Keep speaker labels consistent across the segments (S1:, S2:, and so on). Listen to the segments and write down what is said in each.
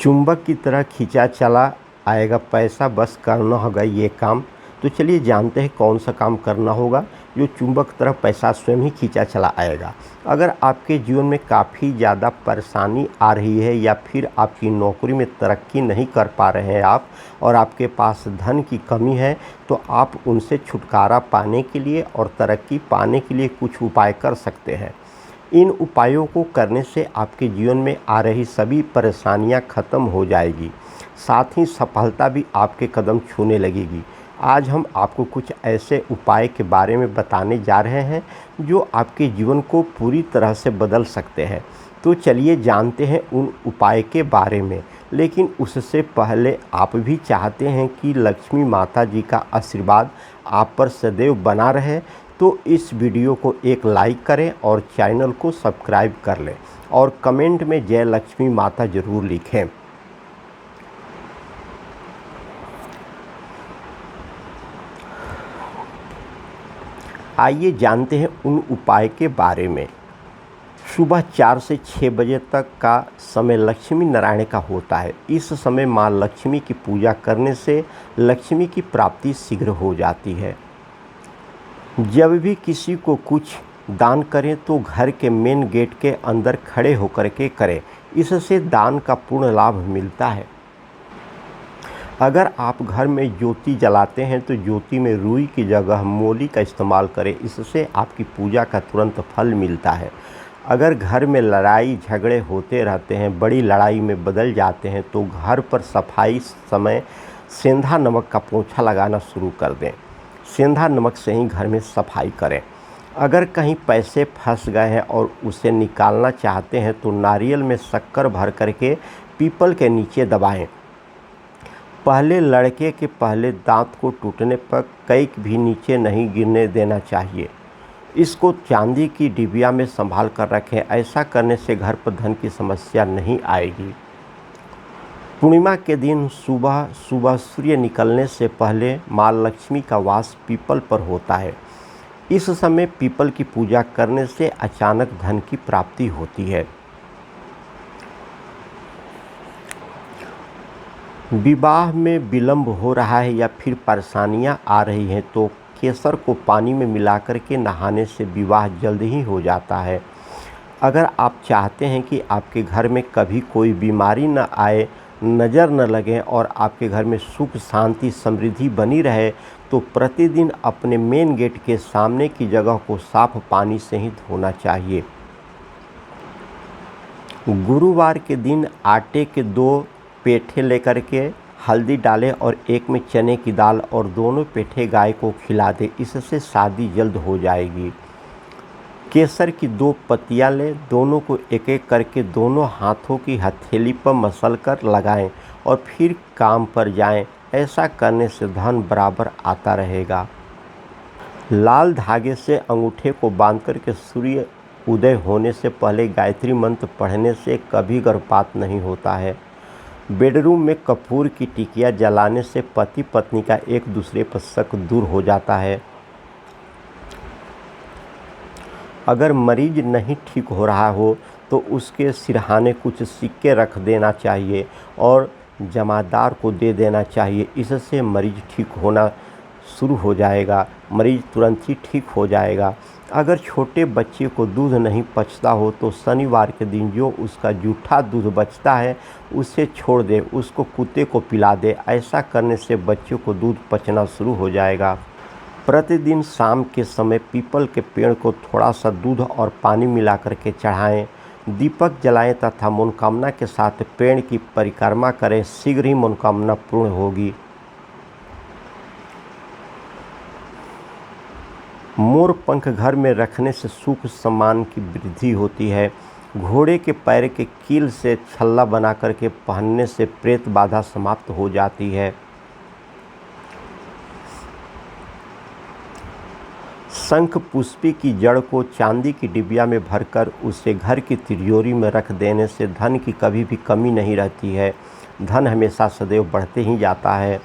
S1: चुंबक की तरह खींचा चला आएगा पैसा, बस करना होगा ये काम। तो चलिए जानते हैं कौन सा काम करना होगा जो चुंबक की तरह पैसा स्वयं ही खींचा चला आएगा। अगर आपके जीवन में काफ़ी ज़्यादा परेशानी आ रही है या फिर आपकी नौकरी में तरक्की नहीं कर पा रहे हैं आप, और आपके पास धन की कमी है, तो आप उनसे छुटकारा पाने के लिए और तरक्की पाने के लिए कुछ उपाय कर सकते हैं। इन उपायों को करने से आपके जीवन में आ रही सभी परेशानियां खत्म हो जाएगी, साथ ही सफलता भी आपके कदम छूने लगेगी। आज हम आपको कुछ ऐसे उपाय के बारे में बताने जा रहे हैं जो आपके जीवन को पूरी तरह से बदल सकते हैं। तो चलिए जानते हैं उन उपाय के बारे में। लेकिन उससे पहले आप भी चाहते हैं कि लक्ष्मी माता जी का आशीर्वाद आप पर सदैव बना रहे, तो इस वीडियो को एक लाइक करें और चैनल को सब्सक्राइब कर लें और कमेंट में जय लक्ष्मी माता ज़रूर लिखें। आइए जानते हैं उन उपाय के बारे में। सुबह 4 से 6 बजे तक का समय लक्ष्मी नारायण का होता है। इस समय माँ लक्ष्मी की पूजा करने से लक्ष्मी की प्राप्ति शीघ्र हो जाती है। जब भी किसी को कुछ दान करें तो घर के मेन गेट के अंदर खड़े होकर के करें, इससे दान का पूर्ण लाभ मिलता है। अगर आप घर में ज्योति जलाते हैं तो ज्योति में रुई की जगह मोली का इस्तेमाल करें, इससे आपकी पूजा का तुरंत फल मिलता है। अगर घर में लड़ाई झगड़े होते रहते हैं, बड़ी लड़ाई में बदल जाते हैं, तो घर पर सफाई समय सेंधा नमक का पोंछा लगाना शुरू कर दें। सेंधा नमक से ही घर में सफाई करें। अगर कहीं पैसे फंस गए हैं और उसे निकालना चाहते हैं तो नारियल में शक्कर भर करके पीपल के नीचे दबाएं। पहले लड़के के पहले दांत को टूटने पर कैक भी नीचे नहीं गिरने देना चाहिए। इसको चांदी की डिबिया में संभाल कर रखें। ऐसा करने से घर पर धन की समस्या नहीं आएगी। पूर्णिमा के दिन सुबह सुबह सूर्य निकलने से पहले माँ लक्ष्मी का वास पीपल पर होता है। इस समय पीपल की पूजा करने से अचानक धन की प्राप्ति होती है। विवाह में विलंब हो रहा है या फिर परेशानियां आ रही हैं तो केसर को पानी में मिलाकर के नहाने से विवाह जल्द ही हो जाता है। अगर आप चाहते हैं कि आपके घर में कभी कोई बीमारी न आए, नज़र न लगे और आपके घर में सुख शांति समृद्धि बनी रहे, तो प्रतिदिन अपने मेन गेट के सामने की जगह को साफ पानी से ही धोना चाहिए। गुरुवार के दिन आटे के 2 पेठे लेकर के हल्दी डालें और एक में चने की दाल और दोनों पेठे गाय को खिला दें, इससे शादी जल्द हो जाएगी। केसर की 2 पत्तियां लें, दोनों को एक एक करके दोनों हाथों की हथेली पर मसल कर लगाएं और फिर काम पर जाएं। ऐसा करने से धन बराबर आता रहेगा। लाल धागे से अंगूठे को बांध करके सूर्य उदय होने से पहले गायत्री मंत्र पढ़ने से कभी गर्भपात नहीं होता है। बेडरूम में कपूर की टिकिया जलाने से पति पत्नी का एक दूसरे पर शक दूर हो जाता है। अगर मरीज नहीं ठीक हो रहा हो तो उसके सिरहाने कुछ सिक्के रख देना चाहिए और जमादार को दे देना चाहिए। इससे मरीज ठीक होना शुरू हो जाएगा, मरीज तुरंत ही ठीक हो जाएगा। अगर छोटे बच्चे को दूध नहीं पचता हो तो शनिवार के दिन जो उसका जूठा दूध बचता है उसे छोड़ दे, उसको कुत्ते को पिला दे। ऐसा करने से बच्चे को दूध पचना शुरू हो जाएगा। प्रतिदिन शाम के समय पीपल के पेड़ को थोड़ा सा दूध और पानी मिला करके चढ़ाएं, दीपक जलाएं तथा मनोकामना के साथ पेड़ की परिक्रमा करें। शीघ्र ही मनोकामना पूर्ण होगी। मोर पंख घर में रखने से सुख सम्मान की वृद्धि होती है। घोड़े के पैर के कील से छल्ला बना करके पहनने से प्रेत बाधा समाप्त हो जाती है। शंख पुष्पी की जड़ को चांदी की डिबिया में भरकर उसे घर की तिजोरी में रख देने से धन की कभी भी कमी नहीं रहती है। धन हमेशा सदैव बढ़ते ही जाता है।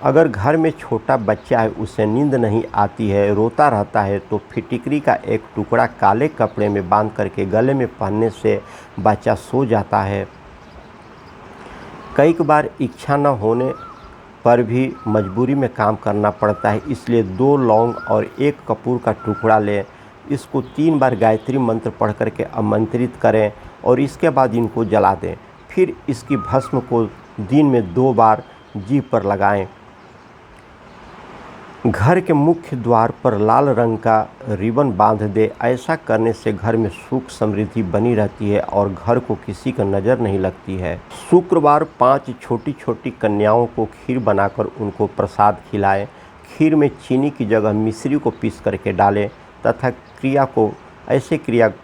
S1: अगर घर में छोटा बच्चा है, उसे नींद नहीं आती है, रोता रहता है, तो फिटिकरी का एक टुकड़ा काले कपड़े में बांध करके गले में पहनने से बच्चा सो जाता है। कई बार इच्छा न होने पर भी मजबूरी में काम करना पड़ता है, इसलिए 2 लौंग और 1 कपूर का टुकड़ा लें। इसको 3 बार गायत्री मंत्र पढ़ करके आमंत्रित करें और इसके बाद इनको जला दें। फिर इसकी भस्म को दिन में 2 बार जीभ पर लगाएं। घर के मुख्य द्वार पर लाल रंग का रिबन बांध दे। ऐसा करने से घर में सुख समृद्धि बनी रहती है और घर को किसी का नज़र नहीं लगती है। शुक्रवार 5 छोटी छोटी कन्याओं को खीर बनाकर उनको प्रसाद खिलाएं। खीर में चीनी की जगह मिश्री को पीस करके डालें तथा क्रिया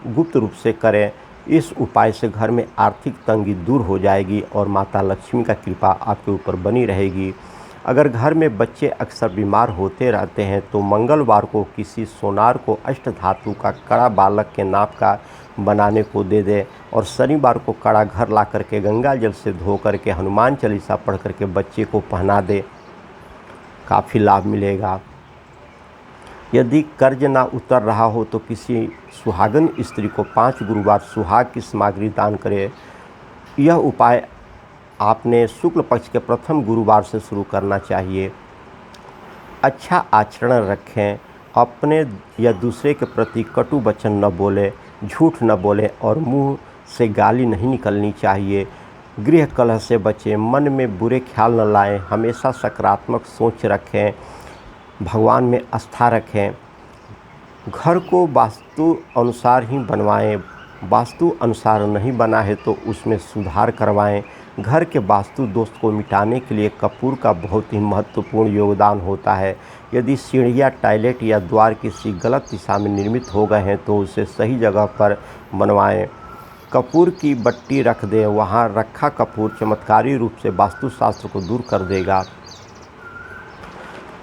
S1: गुप्त रूप से करें। इस उपाय से घर में आर्थिक तंगी दूर हो जाएगी और माता लक्ष्मी का कृपा आपके ऊपर बनी रहेगी। अगर घर में बच्चे अक्सर बीमार होते रहते हैं तो मंगलवार को किसी सोनार को अष्ट धातु का कड़ा बालक के नाप का बनाने को दे दे और शनिवार को कड़ा घर ला करके गंगा जल से धो करके हनुमान चालीसा पढ़ करके बच्चे को पहना दे। काफ़ी लाभ मिलेगा। यदि कर्ज ना उतर रहा हो तो किसी सुहागन स्त्री को 5 गुरुवार सुहाग की सामग्री दान करें। यह उपाय आपने शुक्ल पक्ष के प्रथम गुरुवार से शुरू करना चाहिए। अच्छा आचरण रखें। अपने या दूसरे के प्रति कटु वचन न बोलें, झूठ न बोलें और मुंह से गाली नहीं निकलनी चाहिए। गृह कलह से बचें। मन में बुरे ख्याल न लाएं। हमेशा सकारात्मक सोच रखें। भगवान में आस्था रखें। घर को वास्तु अनुसार ही बनवाएं। वास्तु अनुसार नहीं बना है तो उसमें सुधार करवाएं। घर के वास्तु दोष को मिटाने के लिए कपूर का बहुत ही महत्वपूर्ण योगदान होता है। यदि सीढ़ियाँ, टॉयलेट या द्वार किसी गलत दिशा में निर्मित हो गए हैं तो उसे सही जगह पर बनवाएं। कपूर की बट्टी रख दें। वहाँ रखा कपूर चमत्कारी रूप से वास्तुशास्त्र को दूर कर देगा।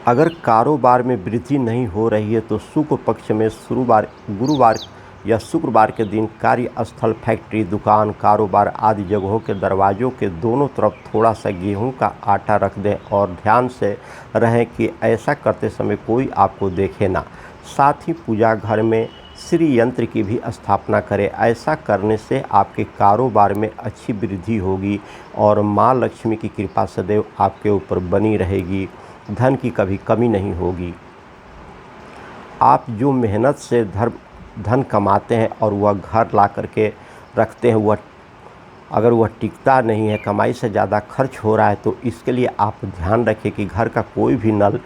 S1: अगर कारोबार में वृद्धि नहीं हो रही है तो शुक्ल पक्ष में गुरुवार या शुक्रवार के दिन कार्यस्थल, फैक्ट्री, दुकान, कारोबार आदि जगहों के दरवाज़ों के दोनों तरफ थोड़ा सा गेहूं का आटा रख दें और ध्यान से रहें कि ऐसा करते समय कोई आपको देखे ना। साथ ही पूजा घर में श्री यंत्र की भी स्थापना करें। ऐसा करने से आपके कारोबार में अच्छी वृद्धि होगी और माँ लक्ष्मी की कृपा सदैव आपके ऊपर बनी रहेगी। धन की कभी कमी नहीं होगी। आप जो मेहनत से धन कमाते हैं और वह घर ला करके रखते हैं, अगर वह टिकता नहीं है, कमाई से ज़्यादा खर्च हो रहा है, तो इसके लिए आप ध्यान रखें कि घर का कोई भी नल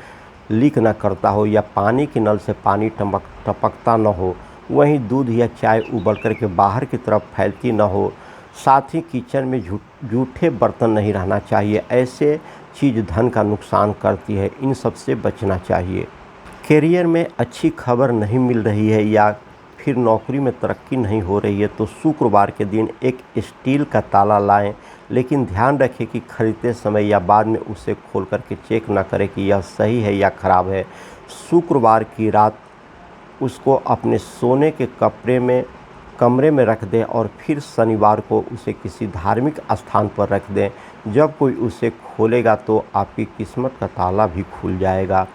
S1: लीक ना करता हो या पानी के नल से पानी टपकता न हो। वहीं दूध या चाय उबल करके बाहर की तरफ फैलती न हो। साथ ही किचन में जूठे बर्तन नहीं रहना चाहिए। ऐसे चीज़ धन का नुकसान करती है। इन सब से बचना चाहिए। करियर में अच्छी खबर नहीं मिल रही है या फिर नौकरी में तरक्की नहीं हो रही है तो शुक्रवार के दिन एक स्टील का ताला लाएं, लेकिन ध्यान रखें कि खरीदते समय या बाद में उसे खोल करके चेक न करें कि यह सही है या ख़राब है। शुक्रवार की रात उसको अपने सोने के कमरे में रख दें और फिर शनिवार को उसे किसी धार्मिक स्थान पर रख दें। जब कोई उसे खोलेगा तो आपकी किस्मत का ताला भी खुल जाएगा।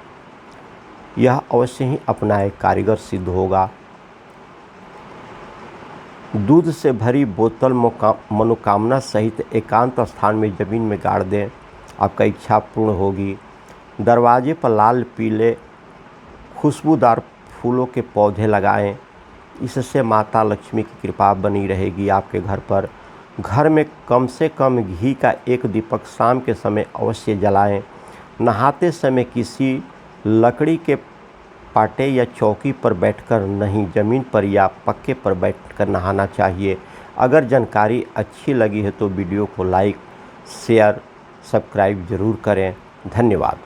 S1: यह अवश्य ही अपनाए कारीगर सिद्ध होगा। दूध से भरी बोतल मनोकामना सहित एकांत स्थान में ज़मीन में गाड़ दें। आपका इच्छा पूर्ण होगी। दरवाजे पर लाल पीले खुशबूदार फूलों के पौधे लगाएं। इससे माता लक्ष्मी की कृपा बनी रहेगी आपके घर पर। घर में कम से कम घी का 1 दीपक शाम के समय अवश्य जलाएं। नहाते समय किसी लकड़ी के पाटे या चौकी पर बैठकर नहीं, ज़मीन पर या पक्के पर बैठकर नहाना चाहिए। अगर जानकारी अच्छी लगी है तो वीडियो को लाइक, शेयर, सब्सक्राइब ज़रूर करें। धन्यवाद।